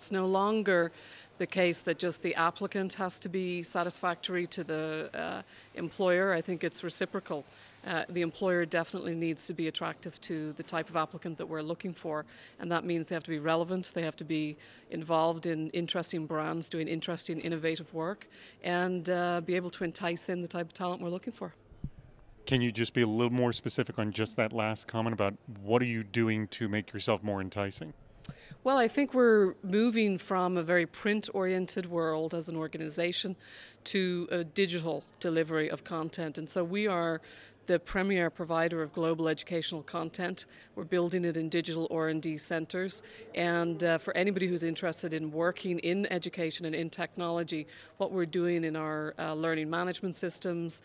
It's no longer the case that just the applicant has to be satisfactory to the employer. I think it's reciprocal. The employer definitely needs to be attractive to the type of applicant that we're looking for, and that means they have to be relevant, they have to be involved in interesting brands, doing interesting, innovative work, and be able to entice in the type of talent we're looking for. Can you just be a little more specific on just that last comment about what are you doing to make yourself more enticing? Well, I think we're moving from a very print-oriented world as an organization to a digital delivery of content. And so we are the premier provider of global educational content. We're building it in digital R&D centres. And for anybody who's interested in working in education and in technology, what we're doing in our learning management systems,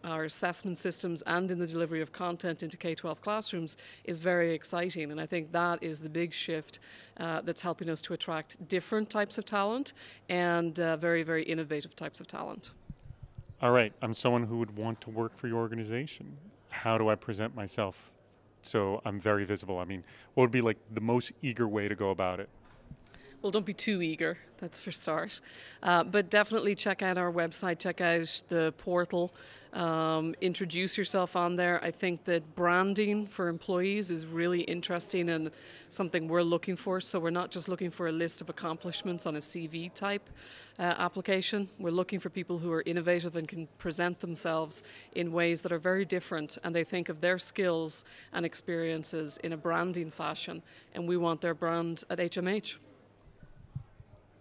our assessment systems, and in the delivery of content into K-12 classrooms is very exciting. And I think that is the big shift that's helping us to attract different types of talent and very, very innovative types of talent. All right, I'm someone who would want to work for your organization. How do I present myself so I'm very visible? I mean, what would be like the most eager way to go about it? Well, don't be too eager, that's for start. But definitely check out our website, check out the portal, introduce yourself on there. I think that branding for employees is really interesting and something we're looking for. So we're not just looking for a list of accomplishments on a CV type application. We're looking for people who are innovative and can present themselves in ways that are very different, and they think of their skills and experiences in a branding fashion, and we want their brand at HMH.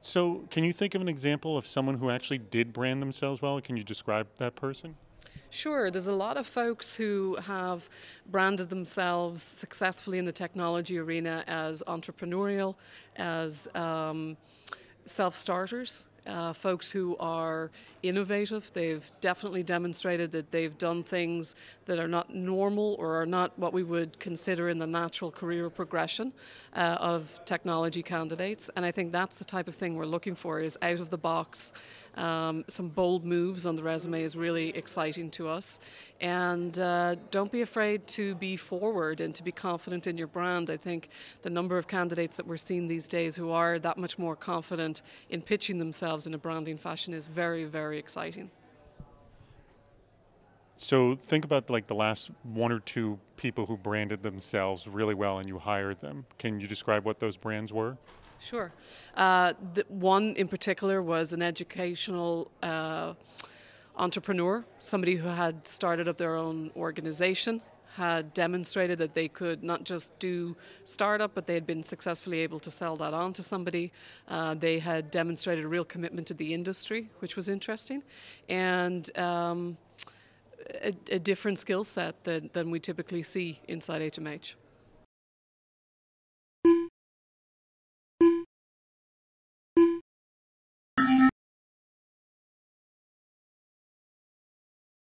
So, can you think of an example of someone who actually did brand themselves well? Can you describe that person? Sure, there's a lot of folks who have branded themselves successfully in the technology arena as entrepreneurial, as self-starters. Folks who are innovative. They've definitely demonstrated that they've done things that are not normal or are not what we would consider in the natural career progression of technology candidates. And I think that's the type of thing we're looking for, is out of the box. Some bold moves on the resume is really exciting to us. And don't be afraid to be forward and to be confident in your brand. I think the number of candidates that we're seeing these days who are that much more confident in pitching themselves in a branding fashion is very, very exciting. So think about like the last one or two people who branded themselves really well and you hired them. Can you describe what those brands were? Sure. One in particular was an educational entrepreneur, somebody who had started up their own organization, had demonstrated that they could not just do startup, but they had been successfully able to sell that on to somebody. They had demonstrated a real commitment to the industry, which was interesting, and a different skill set than we typically see inside HMH.